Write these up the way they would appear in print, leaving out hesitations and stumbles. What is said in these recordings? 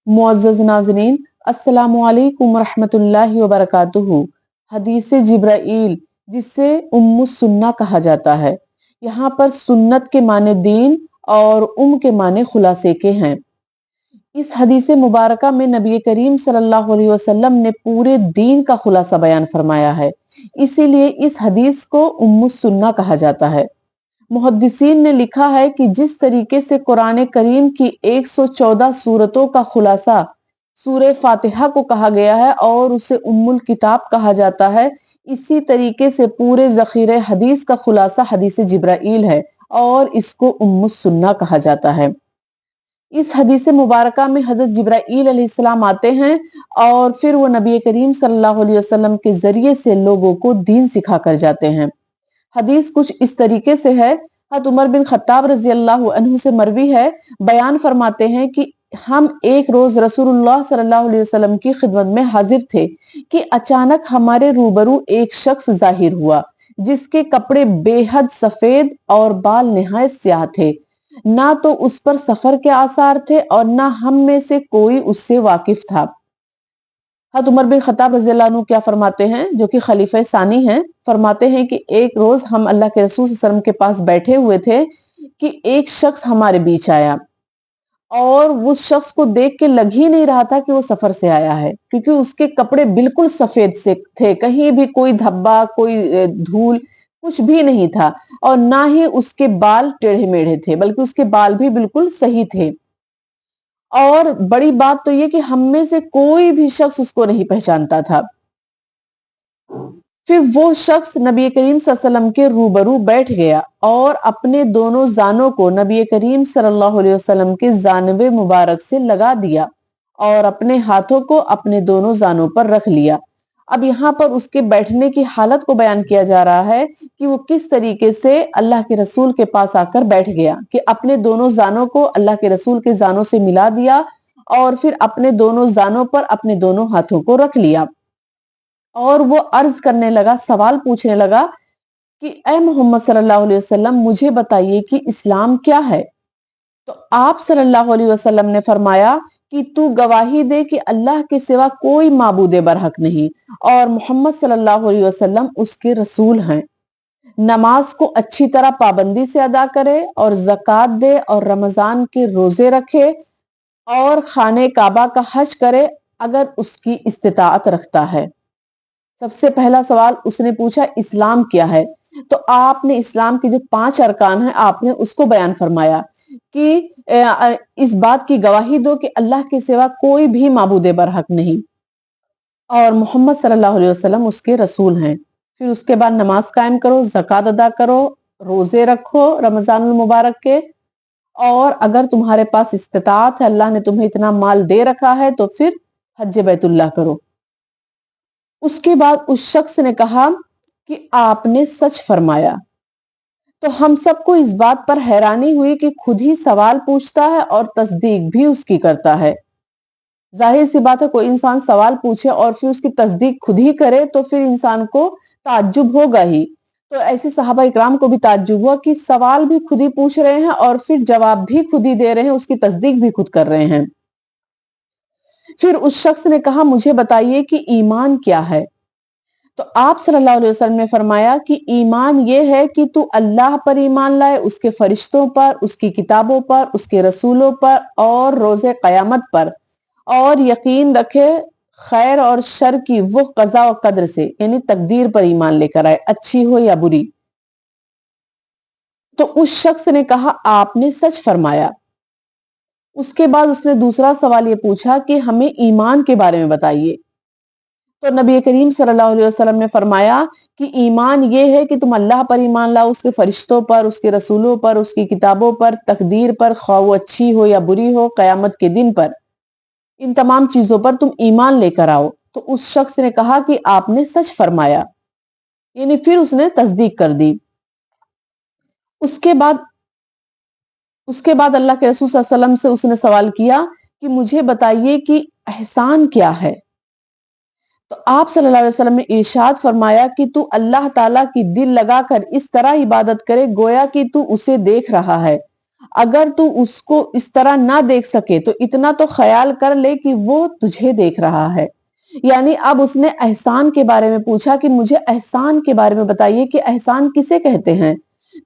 मुअज़्ज़ज़ नाज़रीन, अस्सलामु अलैकुम रहमतुल्लाहि व बरकातुहू। हदीस जिब्राईल, जिसे उम्मुस सुन्ना कहा जाता है। यहाँ पर सुन्नत के माने दीन और के माने खुलासे के हैं। इस हदीस मुबारका में नबी करीम सल्लल्लाहु अलैहि वसल्लम ने पूरे दीन का खुलासा बयान फरमाया है। इसीलिए इस हदीस को उम्मुस सुन्ना कहा जाता है। मुहद्दिसीन ने लिखा है कि जिस तरीके से कुरान करीम की 114 सूरतों का खुलासा सूरे फातिहा को कहा गया है और उसे उम्मुल किताब कहा जाता है, इसी तरीके से पूरे ज़ख़ीरे हदीस का खुलासा हदीस जिब्राईल है और इसको उम्मुस सुन्ना कहा जाता है। इस हदीस मुबारका में हज़रत जिब्राईल अलैहिस्सलाम आते हैं और फिर वो नबी करीम सल्लल्लाहु अलैहि वसल्लम के जरिए से लोगों को दीन सिखा कर जाते हैं। हदीस कुछ इस तरीके से है। हज़रत उमर बिन खत्ताब रज़ी अल्लाहु अन्हु से मरवी है, बयान फरमाते हैं कि हम एक रोज रसूलुल्लाह सल्लल्लाहु अलैहि वसल्लम की खिदमत में हाजिर थे कि अचानक हमारे रूबरू एक शख्स जाहिर हुआ जिसके कपड़े बेहद सफेद और बाल निहायत स्याह थे। ना तो उस पर सफर के आसार थे और ना हम में से कोई उससे वाकिफ था। हज़रत उमर बिन खत्ताब रज़ी अल्लाहु अन्हु क्या फरमाते हैं, जो कि खलीफा सानी हैं, फरमाते हैं कि एक रोज हम अल्लाह के रसूल सल्लल्लाहु अलैहि वसल्लम के पास बैठे हुए थे कि एक शख्स हमारे बीच आया और उस शख्स को देख के लग ही नहीं रहा था कि वो सफर से आया है, क्योंकि उसके कपड़े बिल्कुल सफेद से थे, कहीं भी कोई धब्बा, कोई धूल कुछ भी नहीं था और ना ही उसके बाल टेढ़े मेढ़े थे, बल्कि उसके बाल भी बिल्कुल सही थे। और बड़ी बात तो ये कि हम में से कोई भी शख्स उसको नहीं पहचानता था। फिर वो शख्स नबी करीम सल्लल्लाहु अलैहि वसल्लम के रूबरू बैठ गया और अपने दोनों जानों को नबी करीम सल्लल्लाहु अलैहि वसल्लम के जानवे मुबारक से लगा दिया और अपने हाथों को अपने दोनों जानों पर रख लिया। अब यहाँ पर उसके बैठने की हालत को बयान किया जा रहा है कि वो किस तरीके से अल्लाह के रसूल के पास आकर बैठ गया, कि अपने दोनों जानों को अल्लाह के रसूल के जानों से मिला दिया और फिर अपने दोनों जानों पर अपने दोनों हाथों को रख लिया और वो अर्ज करने लगा, सवाल पूछने लगा कि ए मोहम्मद सल्लल्लाहु अलैहि वसल्लम, मुझे बताइए कि इस्लाम क्या है। तो आप सल्लल्लाहु अलैहि वसल्लम ने फरमाया कि तू गवाही दे कि अल्लाह के सिवा कोई माबूदे बरहक नहीं और मोहम्मद सल्लल्लाहु अलैहि वसल्लम उसके रसूल हैं। नमाज को अच्छी तरह पाबंदी से अदा करे और ज़कात दे और रमजान के रोजे रखे और खाने काबा का हज करे अगर उसकी इस्तिताअत रखता है। सबसे पहला सवाल उसने पूछा, इस्लाम क्या है। तो आपने इस्लाम के जो 5 अरकान हैं आपने उसको बयान फरमाया कि इस बात की गवाही दो कि अल्लाह के सिवा कोई भी माबूदे बरहक नहीं और मोहम्मद सल्लल्लाहु अलैहि वसल्लम उसके रसूल हैं। फिर उसके बाद नमाज कायम करो, ज़कात अदा करो, रोजे रखो रमजानुल मुबारक के, और अगर तुम्हारे पास इस्तिताअत है, अल्लाह ने तुम्हें इतना माल दे रखा है, तो फिर हज बैतुल्लाह करो। उसके बाद उस शख्स ने कहा कि आपने सच फरमाया। तो हम सबको इस बात पर हैरानी हुई कि खुद ही सवाल पूछता है और तस्दीक भी उसकी करता है। जाहिर सी बात है, कोई इंसान सवाल पूछे और फिर उसकी तस्दीक खुद ही करे तो फिर इंसान को ताज्जुब होगा ही। तो ऐसे सहाबा इकराम को भी ताज्जुब हुआ कि सवाल भी खुद ही पूछ रहे हैं और फिर जवाब भी खुद ही दे रहे हैं, उसकी तस्दीक भी खुद कर रहे हैं। फिर उस शख्स ने कहा, मुझे बताइए कि ईमान क्या है। तो आप सल्लल्लाहु अलैहि वसल्लम ने फरमाया कि ईमान ये है कि तू अल्लाह पर ईमान लाए, उसके फरिश्तों पर, उसकी किताबों पर, उसके रसूलों पर और रोजे कयामत पर, और यकीन रखे खैर और शर की वो कज़ा और कद्र से, यानी तकदीर पर ईमान लेकर आए, अच्छी हो या बुरी। तो उस शख्स ने कहा, आपने सच फरमाया। उसके बाद उसने दूसरा सवाल ये पूछा कि हमें ईमान के बारे में बताइए। तो नबी करीम सल्लल्लाहु अलैहि वसल्लम ने फरमाया कि ईमान ये है कि तुम अल्लाह पर ईमान लाओ, उसके फरिश्तों पर, उसके रसूलों पर, उसकी किताबों पर, तकदीर पर, ख्वाह वो अच्छी हो या बुरी हो, कयामत के दिन पर, इन तमाम चीजों पर तुम ईमान लेकर आओ। तो उस शख्स ने कहा कि आपने सच फरमाया, यानी फिर उसने तस्दीक कर दी। उसके बाद उसके बाद अल्लाह के रसूल सल्लल्लाहु अलैहि वसल्लम से उसने सवाल किया कि मुझे बताइए कि एहसान क्या है। तो आप सल्लल्लाहु अलैहि वसल्लम ने इरशाद फरमाया कि तू अल्लाह ताला की दिल लगाकर इस तरह इबादत करे गोया कि तू उसे देख रहा है। अगर तू उसको इस तरह ना देख सके तो इतना तो ख्याल कर ले कि वो तुझे देख रहा है। यानी अब उसने एहसान के बारे में पूछा कि मुझे एहसान के बारे में बताइए कि एहसान किसे कहते हैं।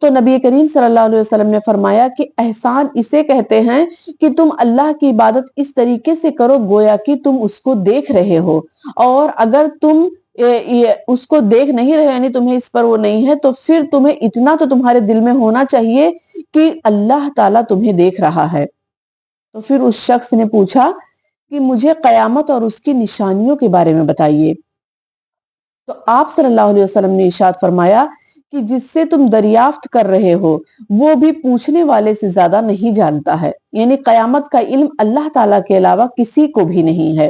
तो नबी करीम सल्लल्लाहु अलैहि वसल्लम ने फरमाया कि एहसान इसे कहते हैं कि तुम अल्लाह की इबादत इस तरीके से करो गोया कि तुम उसको देख रहे हो, और अगर तुम उसको देख नहीं रहे यानी तुम्हें इस पर वो नहीं है, तो फिर तुम्हें इतना तो तुम्हारे दिल में होना चाहिए कि अल्लाह ताला तुम्हें देख रहा है। तो फिर उस शख्स ने पूछा कि मुझे कयामत और उसकी निशानियों के बारे में बताइए। तो आप सल्लल्लाहु अलैहि वसल्लम ने इरशाद फरमाया कि जिससे तुम दरियाफ्त कर रहे हो वो भी पूछने वाले से ज्यादा नहीं जानता है, यानी कयामत का इल्म अल्लाह ताला के अलावा किसी को भी नहीं है।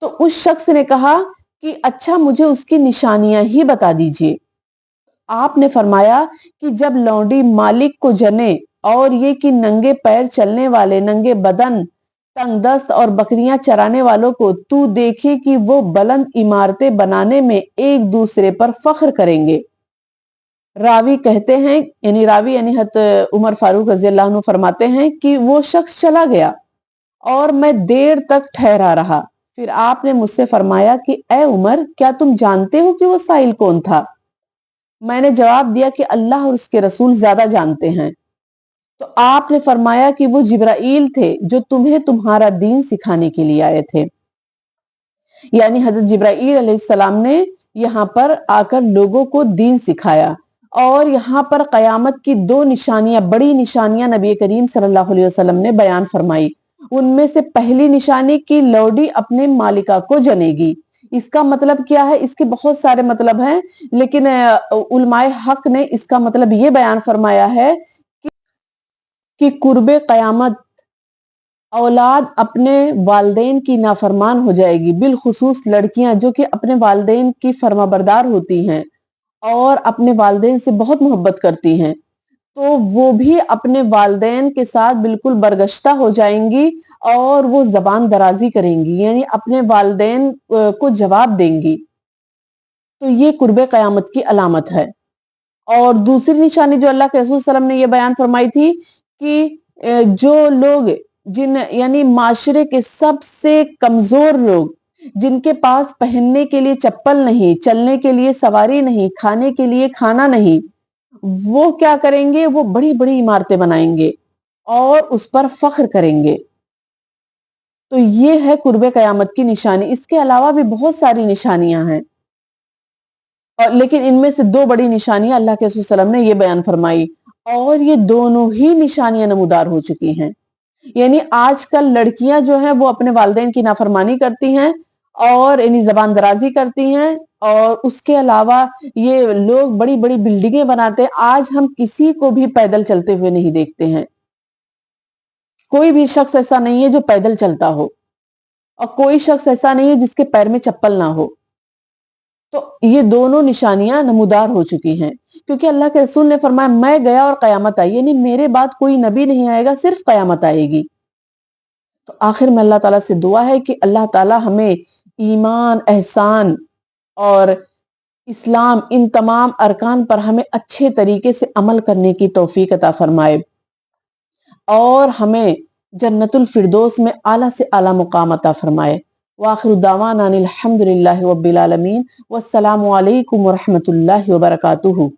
तो उस शख्स ने कहा कि अच्छा मुझे उसकी निशानियां ही बता दीजिए। आपने फरमाया कि जब लौंडी मालिक को जने और ये कि नंगे पैर चलने वाले, नंगे बदन, तंगदस्त और बकरियां चराने वालों को तू देखे कि वो बुलंद इमारतें बनाने में एक दूसरे पर फख्र करेंगे। रावी कहते हैं, यानी रावी यानी हज़रत उमर फारूक रजी अल्लाह अन्हु फरमाते हैं कि वो शख्स चला गया और मैं देर तक ठहरा रहा। फिर आपने मुझसे फरमाया कि ए उमर, क्या तुम जानते हो कि वो साइल कौन था? मैंने जवाब दिया कि अल्लाह और उसके रसूल ज्यादा जानते हैं। तो आपने फरमाया कि वो जिब्राईल थे जो तुम्हें तुम्हारा दीन सिखाने के लिए आए थे। यानी हजरत जिब्राईल अलैहिस्सलाम ने यहाँ पर आकर लोगों को दीन सिखाया। और यहाँ पर कयामत की दो निशानियां, बड़ी निशानियां नबी करीम सल्लल्लाहु अलैहि वसल्लम ने बयान फरमाई। उनमें से पहली निशानी की लौडी अपने मालिका को जनेगी। इसका मतलब क्या है? इसके बहुत सारे मतलब हैं, लेकिन उलमाए हक ने इसका मतलब ये बयान फरमाया है कि कुर्बे कयामत औलाद अपने वालदेन की नाफरमान हो जाएगी, बिलखुसूस लड़कियां जो कि अपने वालदेन की फर्माबरदार होती हैं और अपने वालदेन से बहुत मोहब्बत करती हैं, तो वो भी अपने वालदेन के साथ बिल्कुल बरगश्ता हो जाएंगी और वो जबान दराजी करेंगी, यानी अपने वालदेन को जवाब देंगी। तो ये कुर्बे कयामत की अलामत है। और दूसरी निशानी जो अल्लाह के रसूल सल्लल्लाहु अलैहि वसल्लम ने ये बयान फरमाई थी कि जो लोग जिन यानी माशरे के सबसे कमजोर लोग, जिनके पास पहनने के लिए चप्पल नहीं, चलने के लिए सवारी नहीं, खाने के लिए खाना नहीं, वो क्या करेंगे? वो बड़ी बड़ी इमारतें बनाएंगे और उस पर फख्र करेंगे। तो ये है कुर्बे कयामत की निशानी। इसके अलावा भी बहुत सारी निशानियां हैं, और लेकिन इनमें से दो बड़ी निशानियां अल्लाह के रसूल सल्लल्लाहु अलैहि वसल्लम ने ये बयान फरमाई, और ये दोनों ही निशानियां नमूदार हो चुकी हैं। यानी आजकल लड़कियां जो हैं वो अपने वालिदैन की नाफरमानी करती हैं और यानी जबान दराजी करती हैं, और उसके अलावा ये लोग बड़ी बड़ी बिल्डिंगें बनाते हैं। आज हम किसी को भी पैदल चलते हुए नहीं देखते हैं। कोई भी शख्स ऐसा नहीं है जो पैदल चलता हो, और कोई शख्स ऐसा नहीं है जिसके पैर में चप्पल ना हो। तो ये दोनों निशानियां नमूदार हो चुकी हैं, क्योंकि अल्लाह के रसूल ने फरमाया मैं गया और कयामत आई, यानी मेरे बाद कोई नबी नहीं आएगा, सिर्फ कयामत आएगी। तो आखिर में अल्लाह ताला से दुआ है कि अल्लाह ताला हमें ईमान, एहसान और इस्लाम, इन तमाम अरकान पर हमें अच्छे तरीके से अमल करने की तौफीक अता फरमाए, और हमें जन्नतुल फिरदौस में आला से आला मुकाम अता फरमाए। वाखिरु दावाना अनिल हम्दुलिल्लाहि रब्बिल आलमीन, वस्सलामु अलैकुम व रहमतुल्लाहि व बरकातुहू।